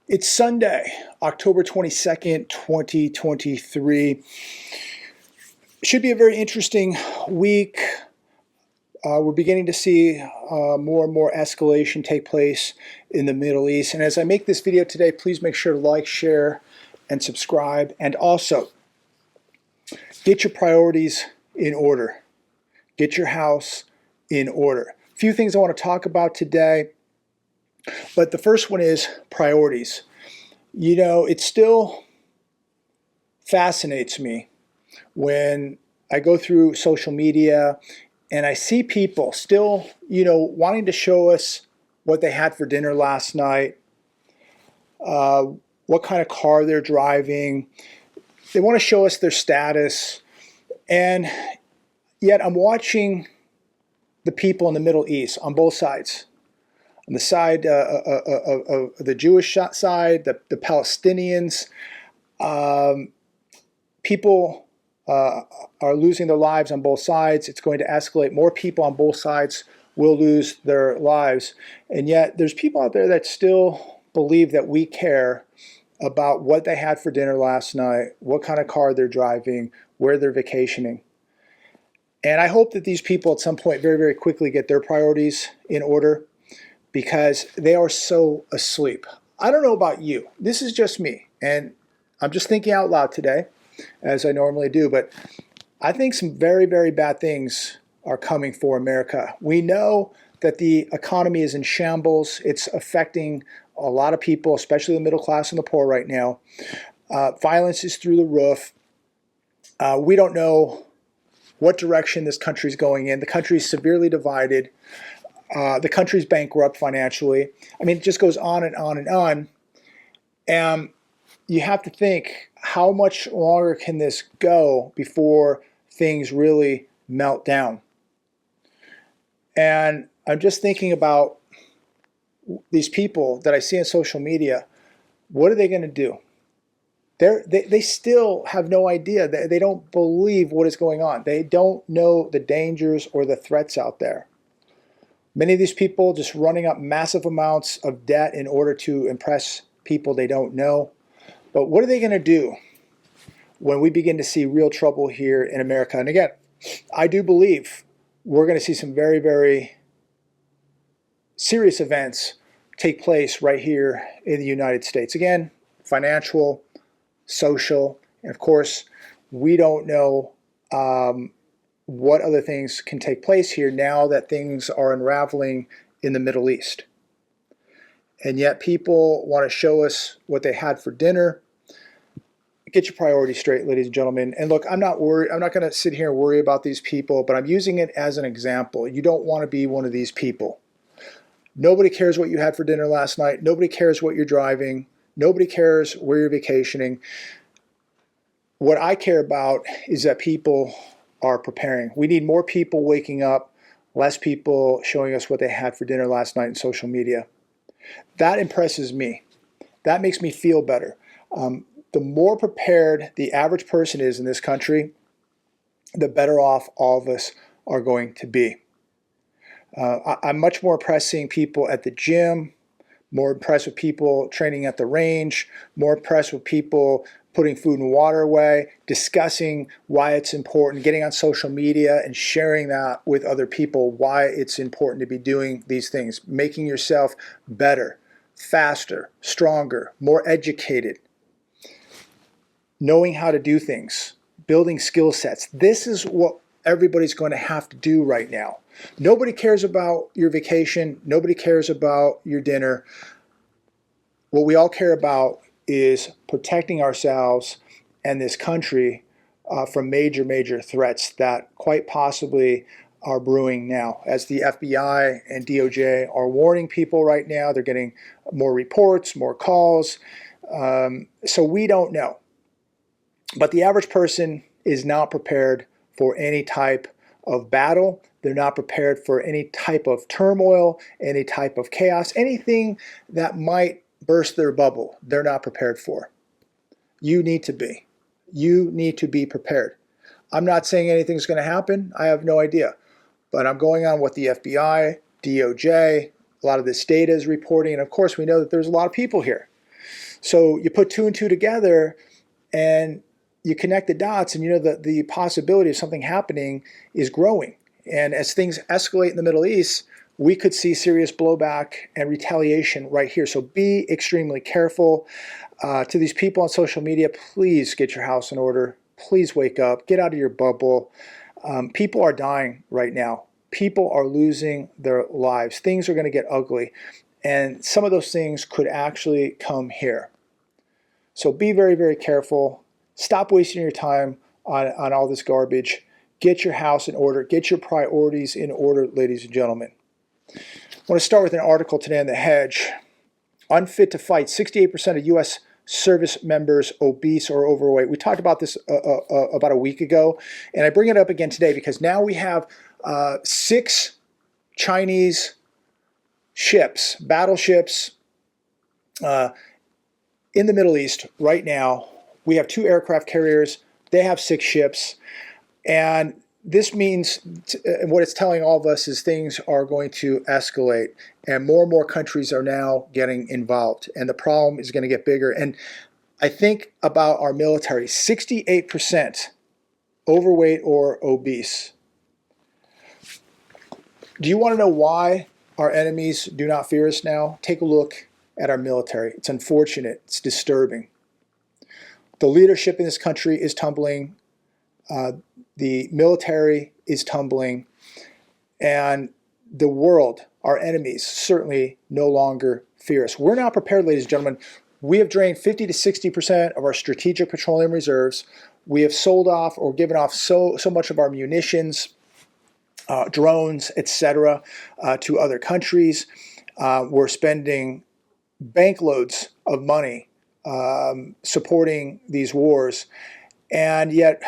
It's Sunday, October 22nd, 2023. Should be a very interesting week. We're beginning to see more and more escalation take place in the Middle East. And as I make this video today, please make sure to like, share, and subscribe. And also, get your priorities in order. Get your house in order. A few things I want to talk about today. But the first one is priorities. You know, it still fascinates me when I go through social media and I see people still, wanting to show us what they had for dinner last night, what kind of car they're driving. They want to show us their status. And yet I'm watching the people in the Middle East on both sides. On the side of the Jewish side, the Palestinians, people are losing their lives on both sides. It's going to escalate. More people on both sides will lose their lives. And yet there's people out there that still believe that we care about what they had for dinner last night, what kind of car they're driving, where they're vacationing. And I hope that these people at some point very, very quickly get their priorities in order, because they are so asleep. I don't know about you. This is just me. And I'm just thinking out loud today, as I normally do. But I think some very, very bad things are coming for America. We know that the economy is in shambles. It's affecting a lot of people, especially the middle class and the poor right now. Violence is through the roof. We don't know what direction this country is going in. The country is severely divided. The country's bankrupt financially. I mean, it just goes on and on and on. And you have to think, how much longer can this go before things really melt down? And I'm just thinking about these people that I see on social media. What are they going to do? They still have no idea. They don't believe what is going on. They don't know the dangers or the threats out there. Many of these people just running up massive amounts of debt in order to impress people they don't know. But what are they going to do when we begin to see real trouble here in America? And again, I do believe we're going to see some very, very serious events take place right here in the United States. Again, financial, social, and of course, we don't know what other things can take place here now that things are unraveling in the Middle East. And yet people want to show us what they had for dinner. Get your priorities straight, ladies and gentlemen. And look, I'm not worried. I'm not going to sit here and worry about these people, but I'm using it as an example. You don't want to be one of these people. Nobody cares what you had for dinner last night. Nobody cares what you're driving. Nobody cares where you're vacationing. What I care about is that people are preparing. We need more people waking up, less people showing us what they had for dinner last night in social media. That impresses me. That makes me feel better. The more prepared the average person is in this country, the better off all of us are going to be. I'm much more impressed seeing people at the gym, more impressed with people training at the range, more impressed with people putting food and water away, discussing why it's important, getting on social media and sharing that with other people, why it's important to be doing these things, making yourself better, faster, stronger, more educated, knowing how to do things, building skill sets. This is what everybody's going to have to do right now. Nobody cares about your vacation. Nobody cares about your dinner. What we all care about is protecting ourselves and this country from major, major threats that quite possibly are brewing now. As the FBI and DOJ are warning people right now, they're getting more reports, more calls. So we don't know. But the average person is not prepared for any type of battle. They're not prepared for any type of turmoil, any type of chaos, anything that might burst their bubble. They're not prepared for. You need to be. You need to be prepared. I'm not saying anything's going to happen. I have no idea. But I'm going on what the FBI, DOJ, a lot of this data is reporting. And of course, we know that there's a lot of people here. So you put two and two together and you connect the dots, and you know that the possibility of something happening is growing. And as things escalate in the Middle East, we could see serious blowback and retaliation right here. So be extremely careful. To these people on social media, please get your house in order. Please wake up. Get out of your bubble. People are dying right now. People are losing their lives. Things are going to get ugly. And some of those things could actually come here. So be very, very careful. Stop wasting your time on all this garbage. Get your house in order. Get your priorities in order, ladies and gentlemen. I want to start with an article today on The Hedge. Unfit to fight. 68% of U.S. service members obese or overweight. We talked about this about a week ago, and I bring it up again today because now we have 6 Chinese ships, battleships, in the Middle East right now. We have 2 aircraft carriers. They have 6 ships. And this means, what it's telling all of us is things are going to escalate. And more countries are now getting involved. And the problem is going to get bigger. And I think about our military, 68% overweight or obese. Do you want to know why our enemies do not fear us now? Take a look at our military. It's unfortunate. It's disturbing. The leadership in this country is tumbling. The military is tumbling. And the world, our enemies, certainly no longer fear us. We're not prepared, ladies and gentlemen. We have drained 50 to 60% of our strategic petroleum reserves. We have sold off or given off so much of our munitions, drones, etc., to other countries. We're spending bankloads of money supporting these wars, and yet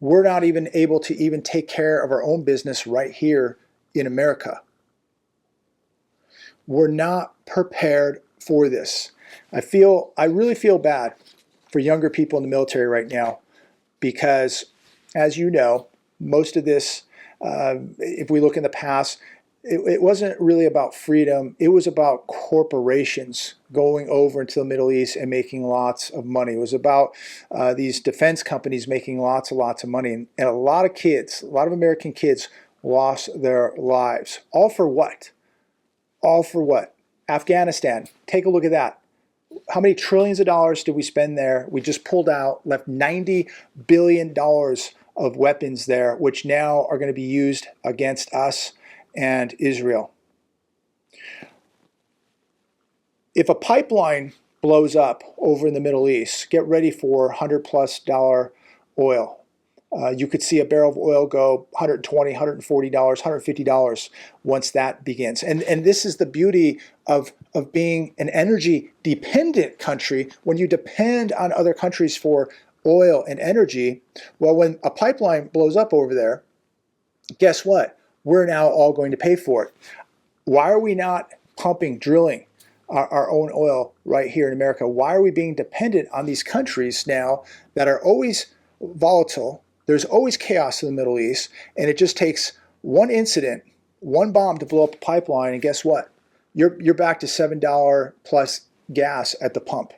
we're not even able to even take care of our own business right here in America. We're not prepared for this. I really feel bad for younger people in the military right now because, as you know, most of this, if we look in the past, it wasn't really about freedom. It was about corporations going over into the Middle East and making lots of money. It was about these defense companies making lots of money. And a lot of kids, a lot of American kids lost their lives. All for what? All for what? Afghanistan. Take a look at that. How many trillions of dollars did we spend there? We just pulled out, left $90 billion of weapons there, which now are going to be used against us and Israel. If a pipeline blows up over in the Middle East, get ready for $100+ oil. You could see a barrel of oil go $120, $140, $150 once that begins. And this is the beauty of being an energy dependent country. When you depend on other countries for oil and energy, well, when a pipeline blows up over there, guess what? We're now all going to pay for it. Why are we not pumping, drilling our own oil right here in America? Why are we being dependent on these countries now that are always volatile? There's always chaos in the Middle East, and it just takes one incident, one bomb to blow up a pipeline, and guess what? You're back to $7 plus gas at the pump.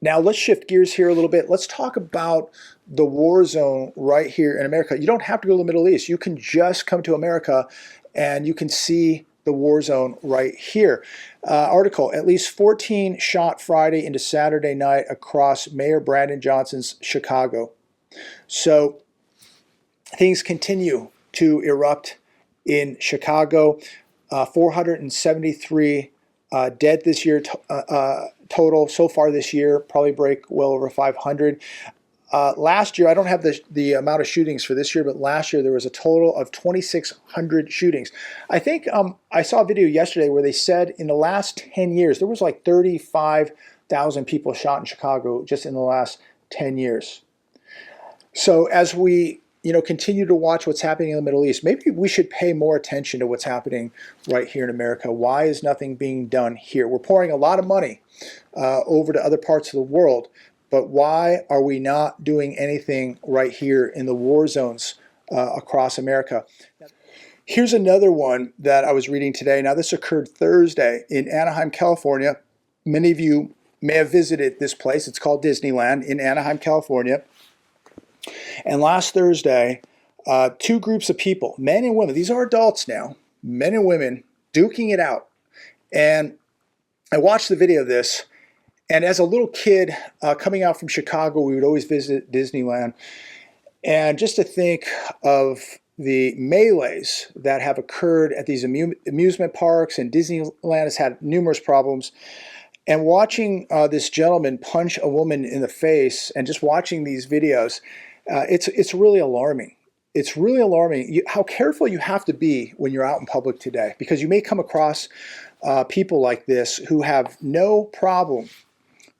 Now let's shift gears here a little bit. Let's talk about the war zone right here in America. You don't have to go to the Middle East. You can just come to America and you can see the war zone right here. Article, at least 14 shot Friday into Saturday night across Mayor Brandon Johnson's Chicago. So things continue to erupt in Chicago. 473 dead this year total so far this year, probably break well over 500. Last year, I don't have the amount of shootings for this year, but last year there was a total of 2,600 shootings. I think I saw a video yesterday where they said in the last 10 years, there was like 35,000 people shot in Chicago just in the last 10 years. So as we continue to watch what's happening in the Middle East, maybe we should pay more attention to what's happening right here in America. Why is nothing being done here? We're pouring a lot of money over to other parts of the world, but why are we not doing anything right here in the war zones across America? Here's another one that I was reading today. Now, this occurred Thursday in Anaheim, California. Many of you may have visited this place. It's called Disneyland in Anaheim, California. And last Thursday, two groups of people, men and women, these are adults now, men and women, duking it out. And I watched the video of this, and as a little kid coming out from Chicago, we would always visit Disneyland. And just to think of the melees that have occurred at these amusement parks, and Disneyland has had numerous problems. And watching this gentleman punch a woman in the face, and just watching these videos, it's really alarming. It's really alarming how careful you have to be when you're out in public today, because you may come across people like this who have no problem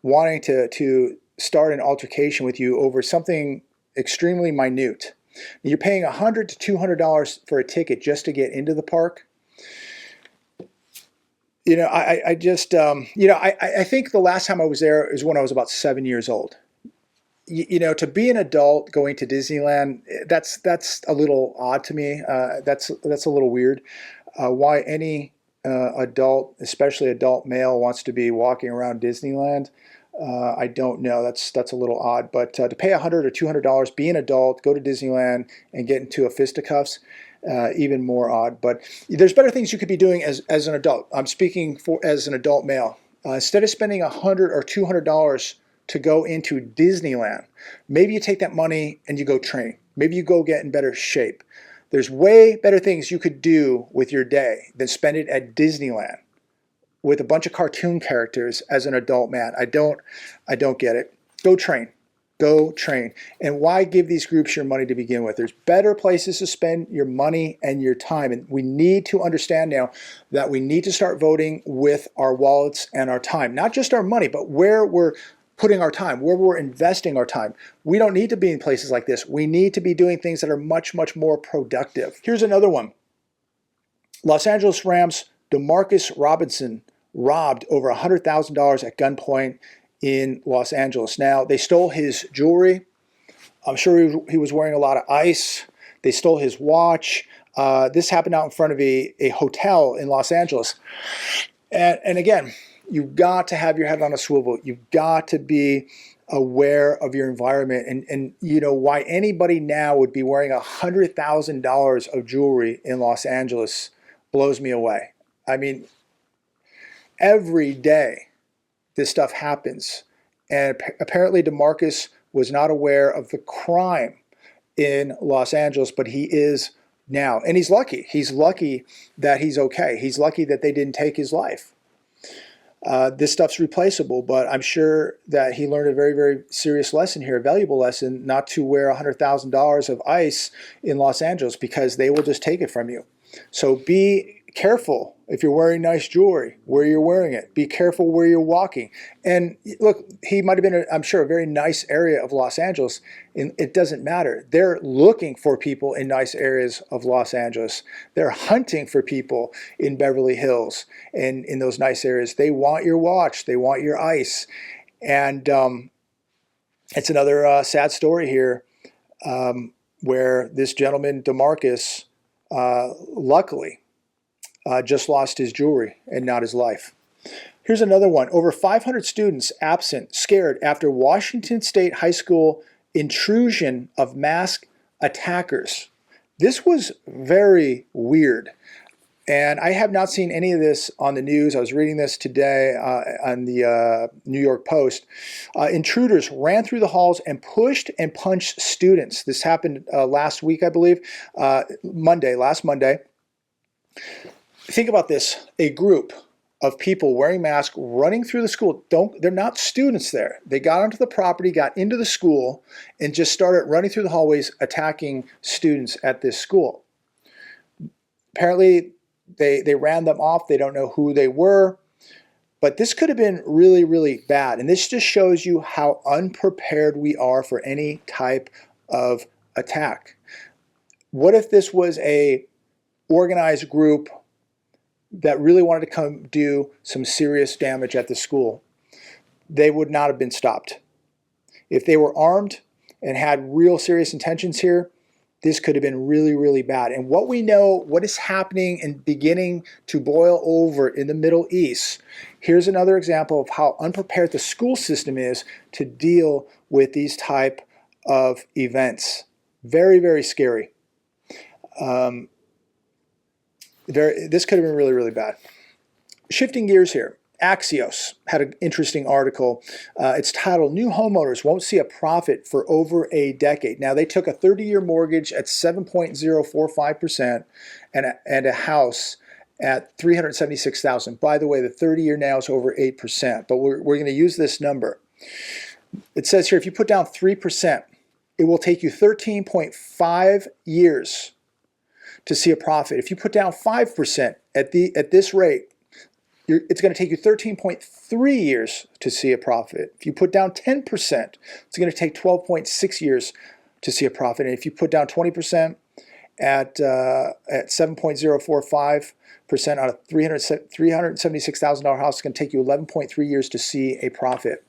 wanting to start an altercation with you over something extremely minute. You're paying $100 to $200 for a ticket just to get into the park. You know, I just, you know, I think the last time I was there is when I was about 7 years old. You know, to be an adult going to Disneyland, that's a little odd to me. That's a little weird. Why any adult, especially adult male, wants to be walking around Disneyland, I don't know. That's a little odd. But to pay $100 or $200, be an adult, go to Disneyland, and get into a fisticuffs, even more odd. But there's better things you could be doing as an adult. I'm speaking as an adult male. Instead of spending $100 or $200 to go into Disneyland, maybe you take that money and you go train. Maybe you go get in better shape. There's way better things you could do with your day than spend it at Disneyland with a bunch of cartoon characters as an adult man. I don't get it. Go train. Go train. And why give these groups your money to begin with? There's better places to spend your money and your time. And we need to understand now that we need to start voting with our wallets and our time. Not just our money, but where we're putting our time, where we're investing our time. We don't need to be in places like this. We need to be doing things that are much, much more productive. Here's another one. Los Angeles Rams DeMarcus Robinson robbed over $100,000 at gunpoint in Los Angeles. Now, they stole his jewelry. I'm sure he was wearing a lot of ice. They stole his watch. This happened out in front of a hotel in Los Angeles. And again, you've got to have your head on a swivel. You've got to be aware of your environment. And you know, why anybody now would be wearing $100,000 of jewelry in Los Angeles blows me away. I mean, every day this stuff happens. And apparently DeMarcus was not aware of the crime in Los Angeles, but he is now. And he's lucky. He's lucky that he's okay. He's lucky that they didn't take his life. This stuff's replaceable, but I'm sure that he learned a very, very serious lesson here, a valuable lesson, not to wear $100,000 of ice in Los Angeles, because they will just take it from you. So be careful if you're wearing nice jewelry, where you're wearing it. Be careful where you're walking. And look, he might have been, I'm sure, a very nice area of Los Angeles. And it doesn't matter. They're looking for people in nice areas of Los Angeles. They're hunting for people in Beverly Hills and in those nice areas. They want your watch. They want your ice. And it's another sad story here where this gentleman, DeMarcus, luckily, just lost his jewelry and not his life. Here's another one. Over 500 students absent, scared after Washington State High School intrusion of masked attackers. This was very weird. And I have not seen any of this on the news. I was reading this today on the New York Post. Intruders ran through the halls and pushed and punched students. This happened last week, I believe, last Monday. Think about this, a group of people wearing masks running through the school. They're not students there. They got onto the property, got into the school, and just started running through the hallways, attacking students at this school. Apparently, they ran them off. They don't know who they were. But this could have been really, really bad. And this just shows you how unprepared we are for any type of attack. What if this was a organized group that really wanted to come do some serious damage at the school? They would not have been stopped. If they were armed and had real serious intentions here, this could have been really, really bad. And what we know, what is happening and beginning to boil over in the Middle East, here's another example of how unprepared the school system is to deal with these type of events. Very, very scary. This could have been really, really bad. Shifting gears here. Axios had an interesting article. It's titled, New Homeowners Won't See a Profit for Over a Decade. Now, they took a 30-year mortgage at 7.045% and a house at $376,000. By the way, the 30-year now is over 8%, but we're going to use this number. It says here, if you put down 3%, it will take you 13.5 years to see a profit. If you put down 5% at this rate, it's going to take you 13.3 years to see a profit. If you put down 10%, it's going to take 12.6 years to see a profit. And if you put down 20% at 7.045% on a $376,000 house, it's going to take you 11.3 years to see a profit.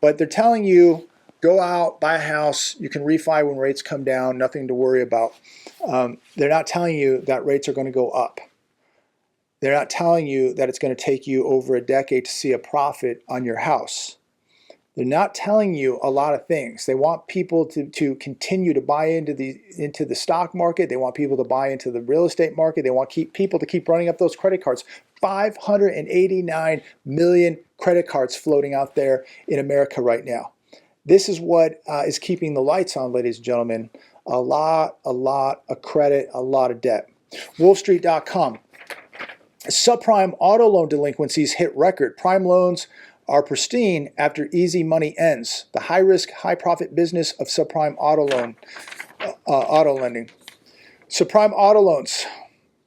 But they're telling you, go out, buy a house, you can refi when rates come down, nothing to worry about. They're not telling you that rates are going to go up. They're not telling you that it's going to take you over a decade to see a profit on your house. They're not telling you a lot of things. They want people to continue to buy into the stock market. They want people to buy into the real estate market. They want people to keep running up those credit cards. 589 million credit cards floating out there in America right now. This is what is keeping the lights on, ladies and gentlemen. A lot of credit, a lot of debt. Wolfstreet.com. Subprime auto loan delinquencies hit record. Prime loans are pristine after easy money ends. The high-risk, high-profit business of subprime auto lending. Subprime auto loans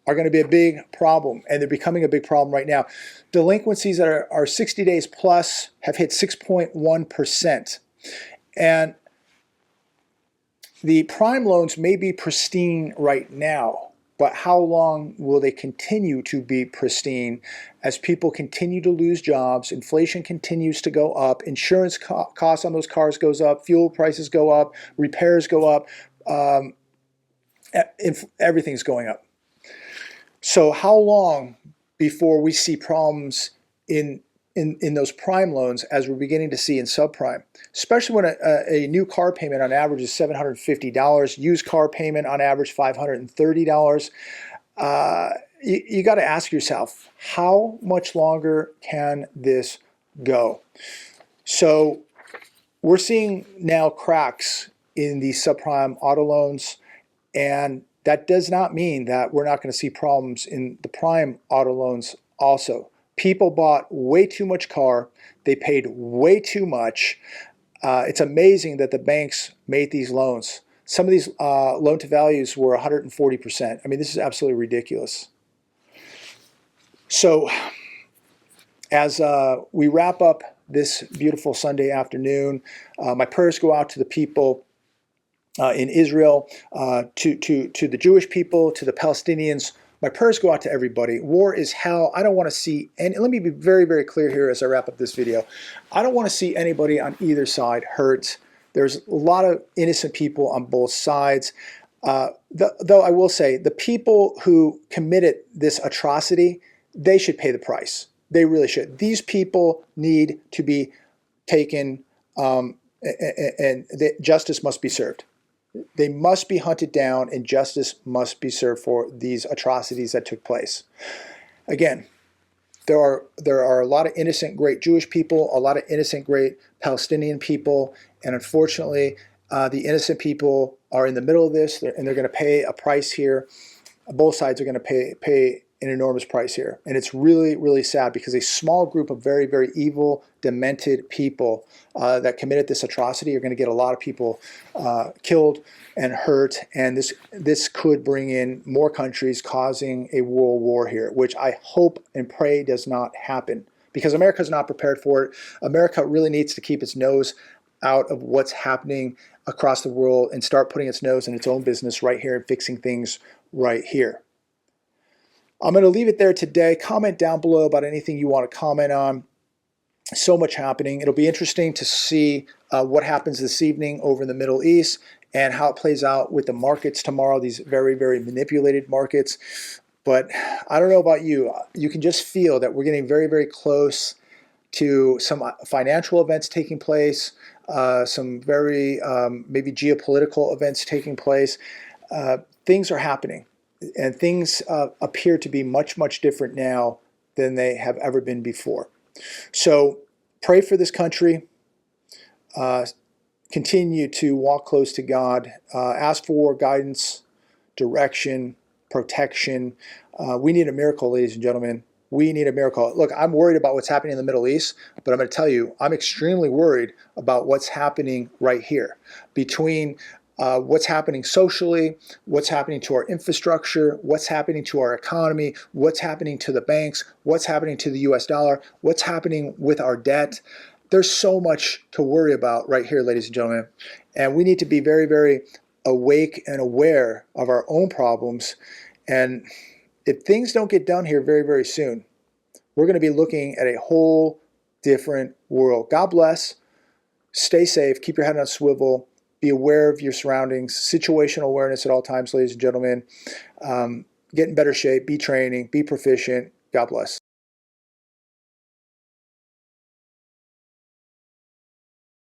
are going to be a big problem, and they're becoming a big problem right now. Delinquencies that are 60 days plus have hit 6.1%. And the prime loans may be pristine right now, but how long will they continue to be pristine as people continue to lose jobs, inflation continues to go up, insurance costs on those cars goes up, fuel prices go up, repairs go up, everything's going up. So how long before we see problems in those prime loans as we're beginning to see in subprime, especially when a new car payment on average is $750, used car payment on average $530. You got to ask yourself, how much longer can this go? So we're seeing now cracks in the subprime auto loans, and that does not mean that we're not going to see problems in the prime auto loans also. People bought way too much car. They paid way too much. It's amazing that the banks made these loans. Some of these loan to values were 140%. I mean, this is absolutely ridiculous. So as we wrap up this beautiful Sunday afternoon, my prayers go out to the people in Israel, to the Jewish people, to the Palestinians. My prayers go out to everybody. War is hell. I don't want to see, and let me be very, very clear here as I wrap up this video. I don't want to see anybody on either side hurt. There's a lot of innocent people on both sides. Though I will say, the people who committed this atrocity, they should pay the price. They really should. These people need to be taken, and justice must be served. They must be hunted down, and justice must be served for these atrocities that took place. Again, there are a lot of innocent, great Jewish people, a lot of innocent, great Palestinian people, and unfortunately, the innocent people are in the middle of this, and they're going to pay a price here. Both sides are going to pay an enormous price here, and it's really, really sad because a small group of very, very evil, demented people that committed this atrocity are going to get a lot of people killed and hurt, and this could bring in more countries, causing a world war here, which I hope and pray does not happen, because America is not prepared for it. America really needs to keep its nose out of what's happening across the world and start putting its nose in its own business right here and fixing things right here. I'm going to leave it there today. Comment down below about anything you want to comment on. So much happening. It'll be interesting to see what happens this evening over in the Middle East. and how it plays out with the markets tomorrow, these very, very manipulated markets. But I don't know about you. You can just feel that we're getting very, very close to some financial events taking place, some very maybe geopolitical events taking place. Things are happening, and things appear to be much, much different now than they have ever been before. So pray for this country. Continue to walk close to God. Ask for guidance, direction, protection. We need a miracle, ladies and gentlemen. We need a miracle. Look, I'm worried about what's happening in the Middle East, but I'm going to tell you, I'm extremely worried about what's happening right here. Between what's happening socially, what's happening to our infrastructure, what's happening to our economy, what's happening to the banks, what's happening to the US dollar, what's happening with our debt. There's so much to worry about right here, ladies and gentlemen. And we need to be very, very awake and aware of our own problems. And if things don't get done here very, very soon, we're going to be looking at a whole different world. God bless. Stay safe. Keep your head on a swivel. Be aware of your surroundings. Situational awareness at all times, ladies and gentlemen. Get in better shape. Be training. Be proficient. God bless.